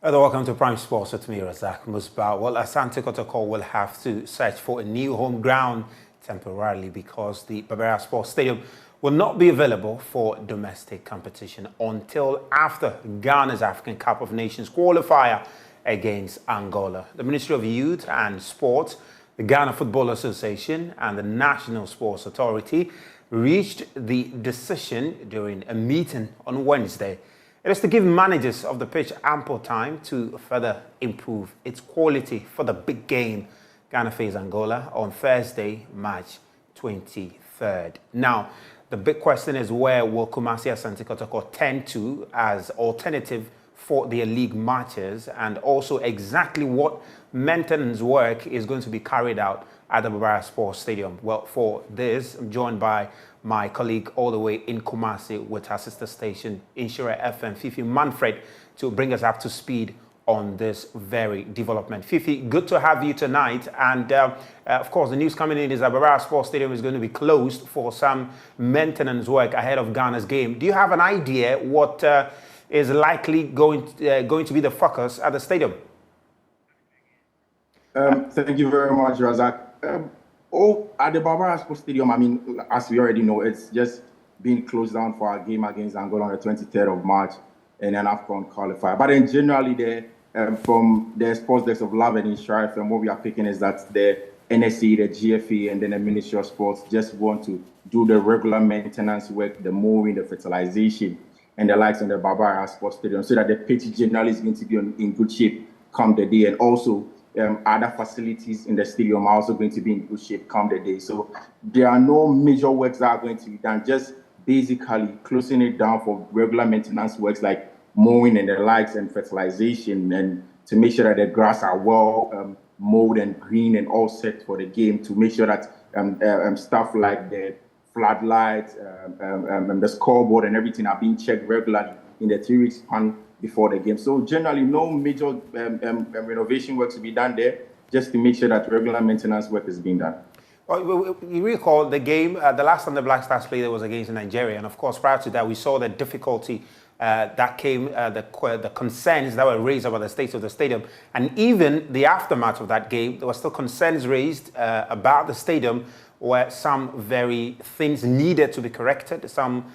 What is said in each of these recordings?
Hello, welcome to Prime Sports with me, Razak Musbau. Well, Asante Kotoko will have to search for a new home ground temporarily because the Barbara Sports Stadium will not be available for domestic competition until after Ghana's African Cup of Nations qualifier against Angola. The Ministry of Youth and Sports, the Ghana Football Association, and the National Sports Authority reached the decision during a meeting on Wednesday. It is to give managers of the pitch ample time to further improve its quality for the big game Ghana face Angola on Thursday, March 23rd. Now, the big question is, where will Kumasi Asante Kotoko tend to as alternative for their league matches, and also exactly what maintenance work is going to be carried out at the Barbara Sports Stadium. Well, for this, I'm joined by my colleague all the way in Kumasi with our sister station, Insura FM, Fifi Manfred, to bring us up to speed on this very development. Fifi, good to have you tonight. And of course, the news coming in is that Barbara Sports Stadium is going to be closed for some maintenance work ahead of Ghana's game. Do you have an idea what is likely going to be the focus at the stadium? Thank you very much, Razak. At the Barbara Sports Stadium, I mean, as we already know, it's just been closed down for our game against Angola on the 23rd of March and an AFCON qualifier. But then generally, from the sports desk of Love and Insura FM, what we are picking is that the NSA, the GFA, and then the Ministry of Sports just want to do the regular maintenance work, the mowing, the fertilization, and the likes on the Barbara Sports Stadium, so that the pitch generally is going to be in good shape come the day. And also, other facilities in the stadium are also going to be in good shape come the day. So there are no major works that are going to be done, just basically closing it down for regular maintenance works like mowing and the likes and fertilization, and to make sure that the grass are well mowed and green and all set for the game, to make sure that stuff like the floodlights, the scoreboard and everything are being checked regularly in the 3 week span before the game. So generally, no major renovation work to be done there, just to make sure that regular maintenance work is being done. Well, you recall the game, the last time the Black Stars played, it was against Nigeria. And of course, prior to that, we saw the difficulty that came, the concerns that were raised about the state of the stadium. And even the aftermath of that game, there were still concerns raised about the stadium, where some very things needed to be corrected. Some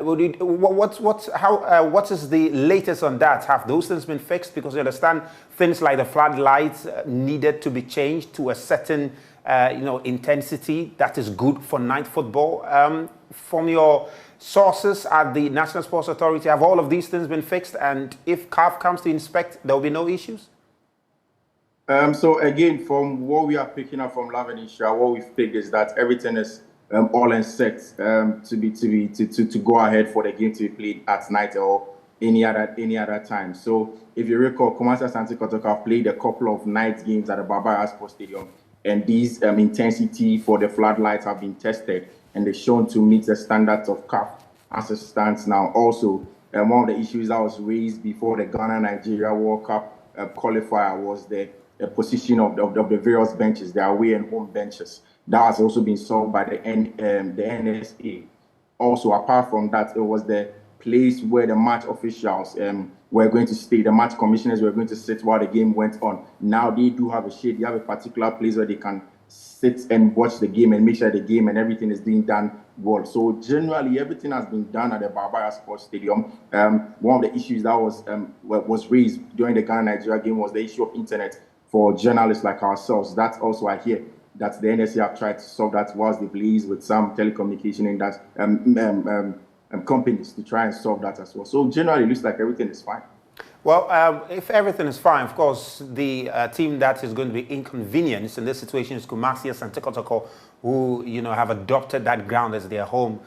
what is the latest on that? Have those things been fixed? Because you understand things like the floodlights needed to be changed to a certain intensity that is good for night football. From your sources at the National Sports Authority, have all of these things been fixed? And if CAF comes to inspect, there will be no issues? So again, from what we are picking up from Love and Insura, what we've picked is that everything is all in set to go ahead for the game to be played at night or any other time. So if you recall, Kumasi Asante Kotoko have played a couple of night games at the Barbara Sports Stadium, and these intensity for the floodlights have been tested and they're shown to meet the standards of CAF as it stands now. Also, one of the issues that was raised before the Ghana-Nigeria World Cup qualifier was the position of the various benches, the away and home benches. That has also been solved by the NSA. Also, apart from that, it was the place where the match officials were going to stay, the match commissioners were going to sit while the game went on. Now they do have a shade. They have a particular place where they can sit and watch the game and make sure the game and everything is being done well. So generally, everything has been done at the Barbara Sports Stadium. One of the issues that was raised during the Ghana-Nigeria game was the issue of internet for journalists like ourselves. That's also, I hear, that the NSA have tried to solve that whilst they liaise with some telecommunication companies to try and solve that as well. So generally, it looks like everything is fine. Well, if everything is fine, of course, the team that is going to be inconvenienced in this situation is Kumasi Asante Kotoko, who have adopted that ground as their home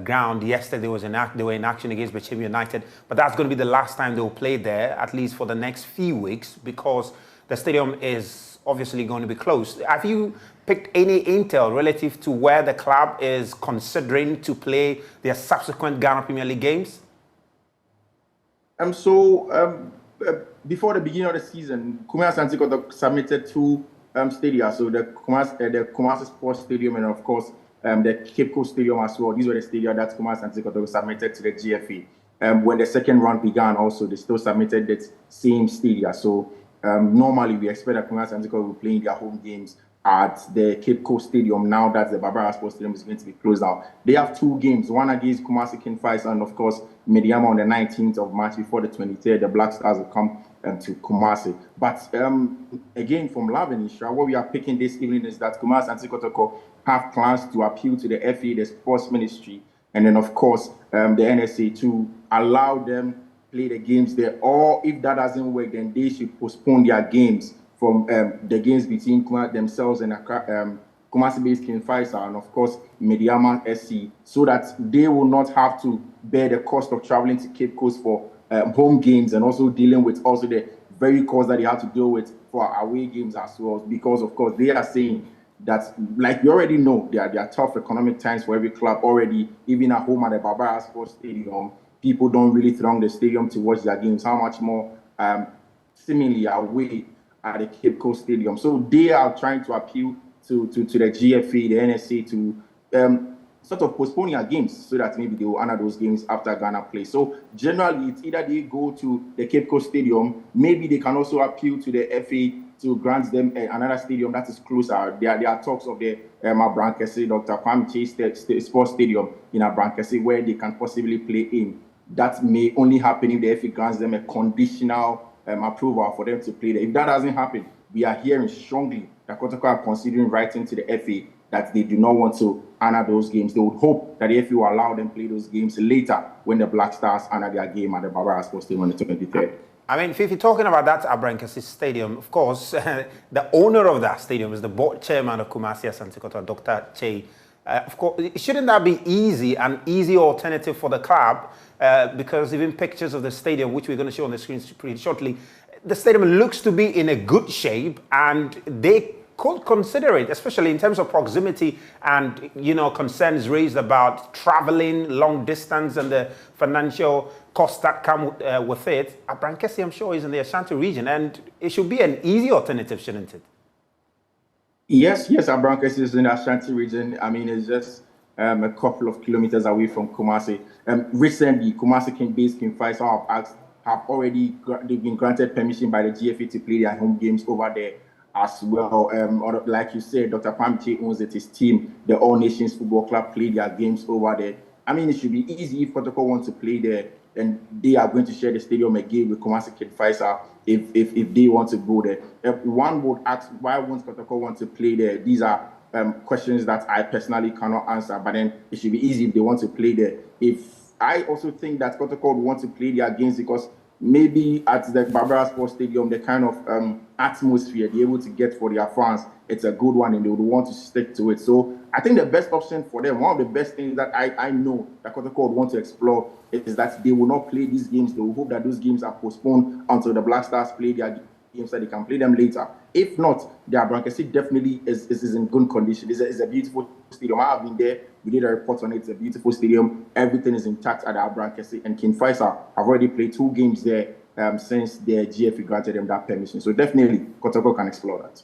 ground. Yesterday they were in action against Bechim United, but that's going to be the last time they will play there, at least for the next few weeks, because the stadium is obviously going to be closed. Have you picked any intel relative to where the club is considering to play their subsequent Ghana Premier League games? Before the beginning of the season, Kumasi Asante Kotoko submitted two stadia. So the Kumasi Sports Stadium and of course the Cape Coast Stadium as well. These were the stadia that Kumasi Asante Kotoko submitted to the GFA. when the second round began, also they still submitted that same stadia. So normally we expect that Kumasi and Antigua will be playing their home games at the Cape Coast Stadium. Now that the Barbara Sports Stadium is going to be closed down, they have two games: one against Kumasi King Fighters, and of course Mediama on the 19th of March. Before the 23rd, the Black Stars will come to Kumasi. But again, from Lavenisha, what we are picking this evening is that Kumasi and Antigua have plans to appeal to the FA, the Sports Ministry, and then of course the NSA to allow them play the games there. Or if that doesn't work, then they should postpone their games from the games between themselves and Kumasi-based King Faisal and of course Mediama SC, so that they will not have to bear the cost of traveling to Cape Coast for home games and also dealing with also the very cost that they have to deal with for away games as well. Because of course they are saying that, like we already know, there are tough economic times for every club already. Even at home at the Barbara Sports Stadium, people don't really throng the stadium to watch their games. How much more seemingly away at the Cape Coast Stadium? So they are trying to appeal to the GFA, the NSA, to sort of postpone their games so that maybe they will honor those games after Ghana plays. So generally, it's either they go to the Cape Coast Stadium, maybe they can also appeal to the FA to grant them another stadium that is closer. There are talks of the Abrankese, Dr. Kwame Chase Sports Stadium in Abrankese, where they can possibly play in. That may only happen if the FA grants them a conditional approval for them to play there. If that doesn't happen, we are hearing strongly that Kotoko are considering writing to the FA that they do not want to honor those games. They would hope that the FA will allow them to play those games later when the Black Stars honor their game at the Barbara Sports Stadium on the 23rd. I mean, if you're talking about that Abrankasi Stadium, of course, the owner of that stadium is the board chairman of Kumasi Asante Kotoko, Dr. Che. Of course, shouldn't that be an easy alternative for the club? Because even pictures of the stadium, which we're going to show on the screen pretty shortly, the stadium looks to be in a good shape, and they could consider it, especially in terms of proximity and, concerns raised about traveling long distance and the financial costs that come with it. Abrankesi, I'm sure, is in the Ashanti region, and it should be an easy alternative, shouldn't it? Yes, Abrankesi is in the Ashanti region. I mean, it's just a couple of kilometers away from Kumasi. Recently, Kumasi King Faisal have already been granted permission by the GFA to play their home games over there as well. Or like you said, Dr. Pamche owns it, his team, the All Nations Football Club, play their games over there. I mean, it should be easy if Protocol wants to play there, and they are going to share the stadium again with Kumasi King Faisal if they want to go there. One would ask, why won't Protocol want to play there? These are questions that I personally cannot answer, but then it should be easy if they want to play there. I also think that Protocol would want to play their games because maybe at the Barbara Sports Stadium, the kind of atmosphere they're able to get for their fans, it's a good one and they would want to stick to it. So I think the best option for them, one of the best things that I know that Kotoko would want to explore is that they will not play these games. They will hope that those games are postponed until the Black Stars play their games so they can play them later. If not, the Abrankasi definitely is in good condition. It's a beautiful stadium. I have been there. We did a report on it. It's a beautiful stadium. Everything is intact at the Abrankasi. And King Faisal have already played 2 games there since the GFA granted them that permission. So definitely, Kotoko can explore that.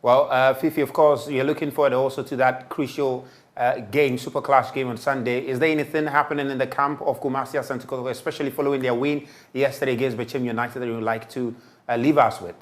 Well, Fifi, of course, you're looking forward also to that crucial game, Super Clash game on Sunday. Is there anything happening in the camp of Kumasi Asante Kotoko, especially following their win yesterday against Bechem United, that you would like to leave us with?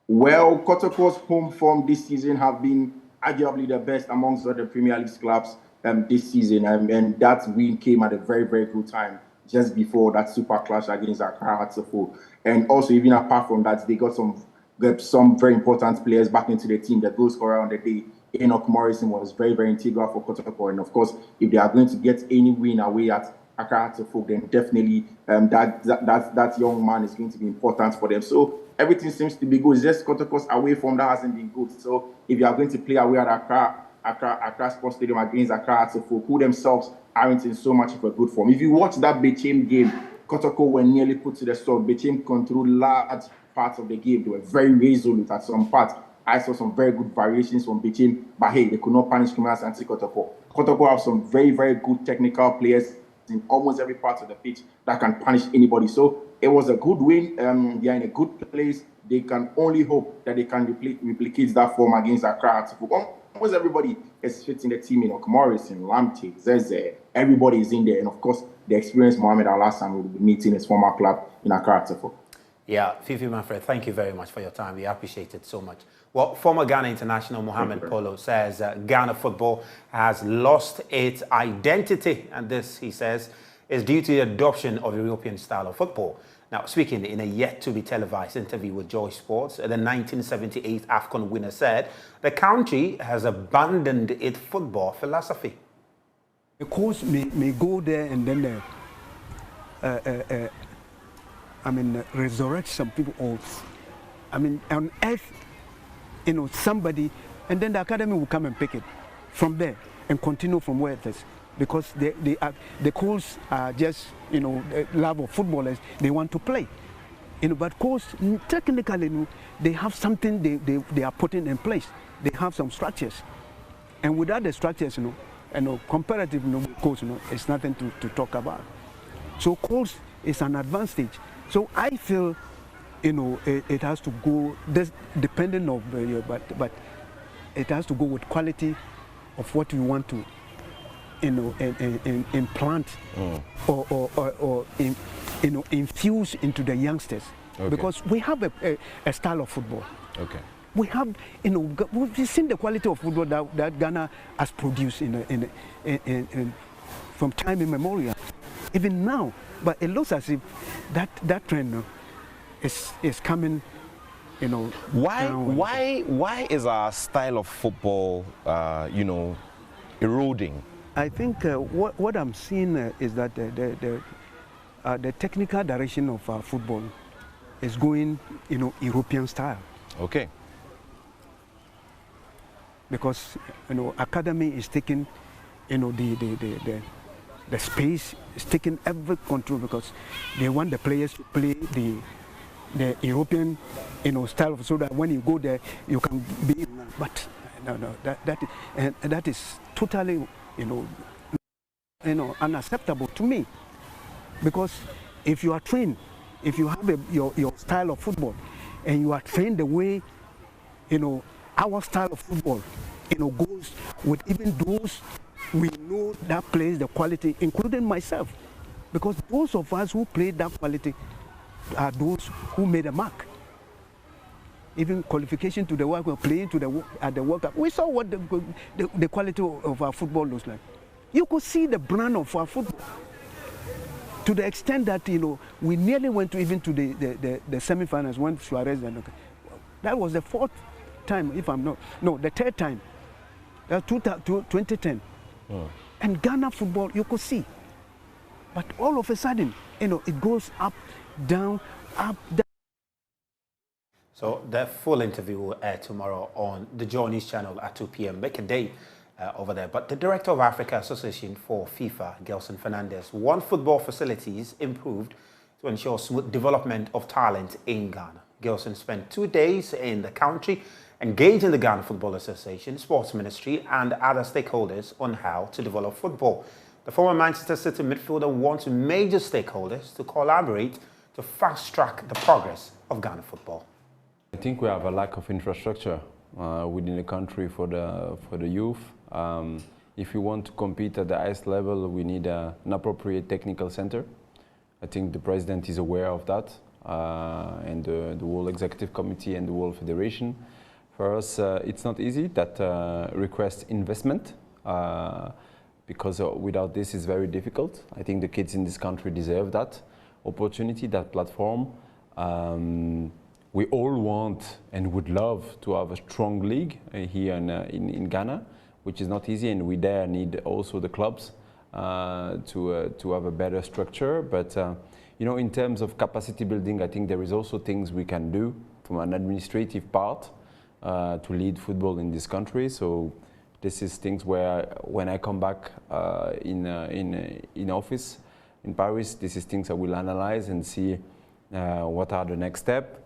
Well, Kotoko's home form this season have been arguably the best amongst the Premier League clubs this season. And that win came at a very, very good time, just before that Super Clash against Accra Hatsafo. And also, even apart from that, they got some very important players back into the team. The goal scorer on the day, Enoch Morrison, was very, very integral for Kotoko. And of course, if they are going to get any win away at Accra Hatsafo, then definitely that young man is going to be important for them. So everything seems to be good. It's just Kotoko's away form that hasn't been good. So if you are going to play away at Accra Sports Stadium against Accra Hatsafo, who themselves aren't in so much of a good form. If you watch that Bechem game, Kotoko were nearly put to the sword. Bechem controlled large parts of the game. They were very resolute at some parts. I saw some very good variations from Bechem, but hey, they could not punish Kumasi and Kotoko. Kotoko have some very, very good technical players in almost every part of the pitch that can punish anybody. So it was a good win. They are in a good place. They can only hope that they can replicate that form against Accra. almost everybody is fitting the team. Morrison, Lamptey, Zeze, everybody is in there. And of course, the experienced Mohamed Al-Hassan will be meeting his former club in Accra. Yeah, Fifi Manfred, thank you very much for your time. We appreciate it so much. Well, former Ghana international Mohamed Polo says Ghana football has lost its identity. And this, he says, is due to the adoption of European style of football. Now, speaking in a yet-to-be televised interview with Joy Sports, the 1978 AFCON winner said the country has abandoned its football philosophy. The coach may go there and then resurrect some people, or on earth, somebody, and then the academy will come and pick it from there and continue from where it is. Because the coaches are just, love of footballers, they want to play. But coaches, technically, they have something they are putting in place. They have some structures. And without the structures, comparative coach, it's nothing to talk about. So coach is an advanced stage. So I feel, it has to go, depending on, but it has to go with quality of what we want to, implant or infuse into the youngsters. Okay. Because we have a style of football. Okay. We have, we've seen the quality of football that Ghana has produced from time immemorial, even now. But it looks as if that trend is coming, Why is our style of football, eroding? I think what I'm seeing is that the technical direction of our football is going, European style. Okay. Because academy is taking, the space is taking every control, because they want the players to play the European, style, so that when you go there, you can be. But no, that is totally, unacceptable to me. Because if you are trained, if you have your style of football, and you are trained the way, our style of football, goes with even those we know that plays the quality, including myself. Because those of us who play that quality are those who made a mark. Even qualification to the World Cup, playing at the World Cup, we saw what the quality of our football looks like. You could see the brand of our football. To the extent that, we nearly went to the semi-finals when Suarez and that was the fourth time, if I'm not, no, the third time. That 2010. Oh. And Ghana football, you could see. But all of a sudden, it goes up, down, up, down. So the full interview will air tomorrow on the Joy News channel at 2 p.m. Make a day over there. But the Director of Africa Association for FIFA, Gelson Fernandez, want football facilities improved to ensure smooth development of talent in Ghana. Gelson spent 2 days in the country engaging the Ghana Football Association, Sports Ministry and other stakeholders on how to develop football. The former Manchester City midfielder wants major stakeholders to collaborate to fast-track the progress of Ghana football. I think we have a lack of infrastructure within the country for the youth. If we want to compete at the highest level, we need an appropriate technical center. I think the president is aware of that, and the whole executive committee and the whole federation. For us, it's not easy. That requests investment, because without this, it's very difficult. I think the kids in this country deserve that opportunity, that platform. We all want and would love to have a strong league here in Ghana, which is not easy, and we there need also the clubs to have a better structure. But in terms of capacity building, I think there is also things we can do from an administrative part to lead football in this country. So this is things where when I come back in office in Paris, this is things I will analyze and see what are the next steps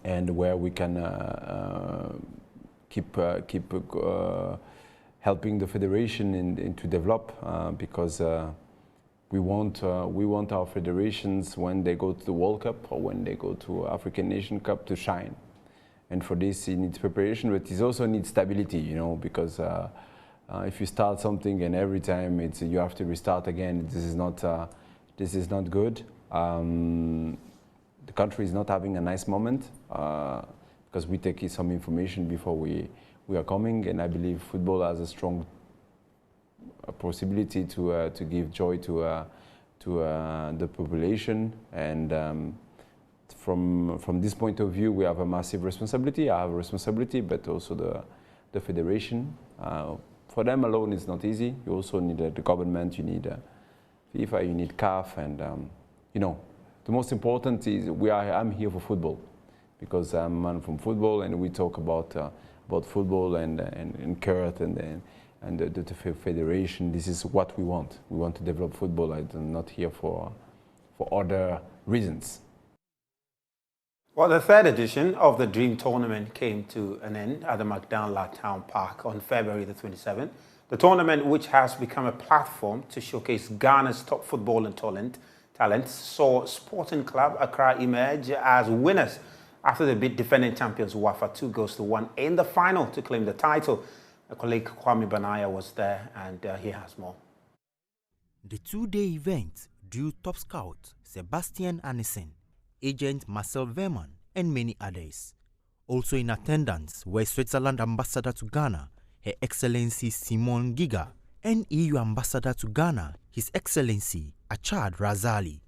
and where we can keep helping the federation to develop, because we want our federations, when they go to the World Cup or when they go to African Nation Cup, to shine. And for this, it needs preparation, but it also needs stability, you know, because if you start something and every time you have to restart again, this is not good. The country is not having a nice moment because we take some information before we are coming, and I believe football has a strong possibility to give joy to the population, and from this point of view, we have a massive responsibility. I have a responsibility, but also the federation. For them alone, it's not easy. You also need the government. You need FIFA. You need CAF, and you know, the most important is I'm here for football, because I'm a man from football, and we talk about football and Kurt and the federation. This is what we want. We want to develop football. I'm not here for other reasons. Well, the third edition of the Dream Tournament came to an end at the McDonald Town Park on February the 27th. The tournament, which has become a platform to showcase Ghana's top football and talents, saw Sporting Club Accra emerge as winners after they beat defending champions Wafa 2-1 in the final to claim the title. My colleague Kwame Banaya was there, and he has more. The two-day event drew top scout Sebastian Annesen, agent Marcel Verman, and many others. Also in attendance were Switzerland Ambassador to Ghana, Her Excellency Simon Giga, and EU Ambassador to Ghana, His Excellency Achad Razali.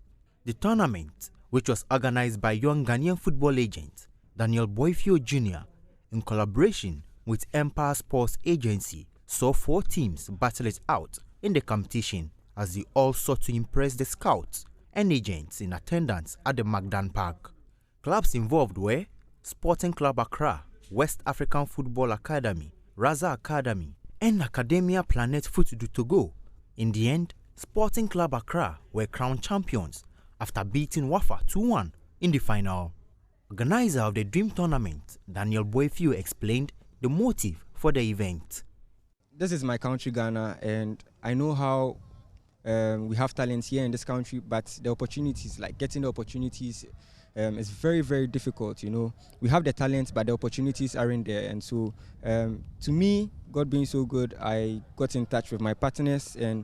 The tournament, which was organized by young Ghanaian football agent Daniel Boifio Jr. in collaboration with Empire Sports Agency, saw 4 teams battle it out in the competition as they all sought to impress the scouts and agents in attendance at the Magdan Park. Clubs involved were Sporting Club Accra, West African Football Academy, Raza Academy, and Academia Planet Foot du Togo. In the end, Sporting Club Accra were crowned champions after beating Wafa 2-1 in the final. Organizer of the Dream Tournament, Daniel Boifio, explained the motive for the event. This is my country, Ghana, and I know how we have talents here in this country, but the opportunities, like getting the opportunities, is very, very difficult. You know, we have the talents, but the opportunities aren't there. And so, to me, God being so good, I got in touch with my partners and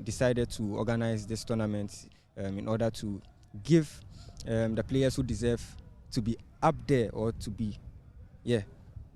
decided to organize this tournament in order to give the players who deserve to be up there, or to be,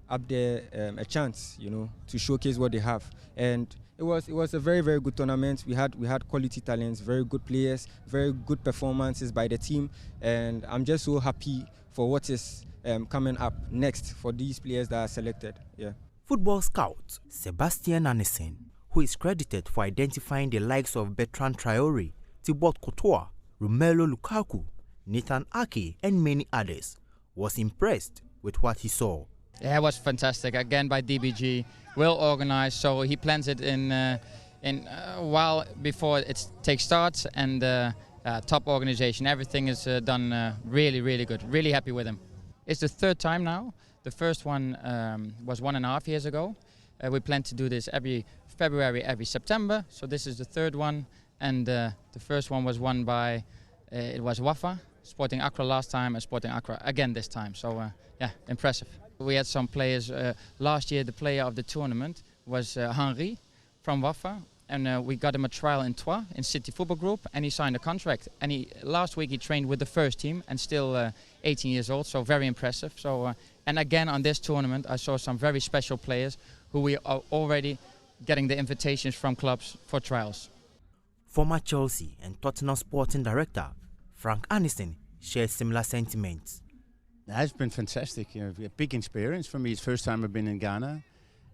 up there, a chance, you know, to showcase what they have. And it was a very, very good tournament. We had quality talents, very good players, very good performances by the team, and I'm just so happy for what is coming up next for these players that are selected. Yeah. Football scout Sebastian Annesen, who is credited for identifying the likes of Bertrand Traore, Thibaut Courtois, Romelu Lukaku, Nathan Ake, and many others, was impressed with what he saw. Yeah, it was fantastic. Again, by DBG, well organized. So he plans it in a while before it takes start, and top organization. Everything is done really, really good. Really happy with him. It's the 3rd time now. The first one was 1.5 years ago. We plan to do this every February, every September. So this is the 3rd one, and the first one was won by it was Wafa, Sporting Accra last time, and Sporting Accra again this time. So yeah, impressive. We had some players. Last year, the player of the tournament was Henri from Wafa, and we got him a trial in Troyes in City Football Group, and he signed a contract. And last week he trained with the first team, and still 18 years old, so very impressive. So and again on this tournament, I saw some very special players who we are already getting the invitations from clubs for trials. Former Chelsea and Tottenham Sporting Director Frank Annesen shared similar sentiments. It's been fantastic. You know, a big experience for me. It's the first time I've been in Ghana,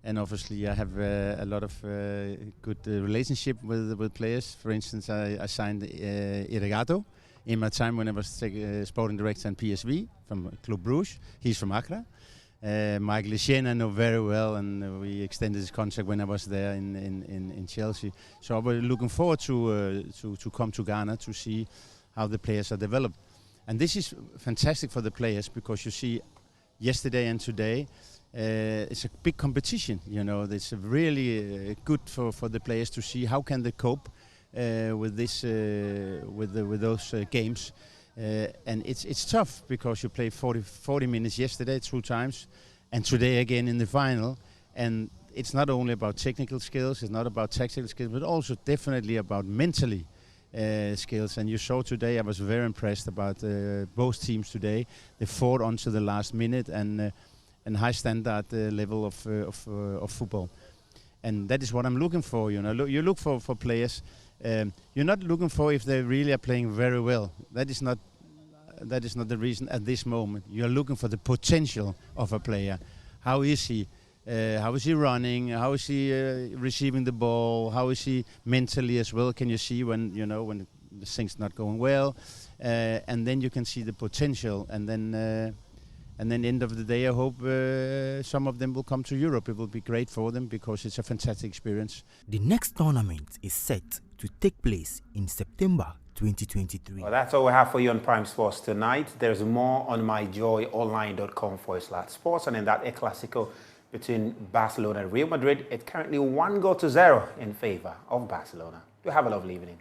and obviously I have a lot of good relationship with players. For instance, I signed Irrigato in my time when I was sporting director in PSV from Club Brugge. He's from Accra. Michael Essien I know very well, and we extended his contract when I was there in Chelsea. So we're looking forward to come to Ghana to see how the players are developed. And this is fantastic for the players, because you see yesterday and today it's a big competition. You know, it's really good for the players to see how can they cope with this with those games. And it's tough because you played 40 minutes yesterday 2 times, and today again in the final. And it's not only about technical skills, it's not about tactical skills, but also definitely about mentally skills. And you saw today, I was very impressed about both teams today. They fought on to the last minute and high standard level of football. And that is what I'm looking for. You know, you look for players. You're not looking for if they really are playing very well. That is not the reason at this moment. You're looking for the potential of a player. How is he? How is he running? How is he receiving the ball? How is he mentally as well? Can you see when the thing's not going well? And then you can see the potential. And then end of the day, I hope some of them will come to Europe. It will be great for them because it's a fantastic experience. The next tournament is set to take place in September 2023. Well, that's all we have for you on Prime Sports tonight. There's more on myjoyonline.com/sports, and in that El Clasico between Barcelona and Real Madrid, it's currently 1-0 in favor of Barcelona. You have a lovely evening.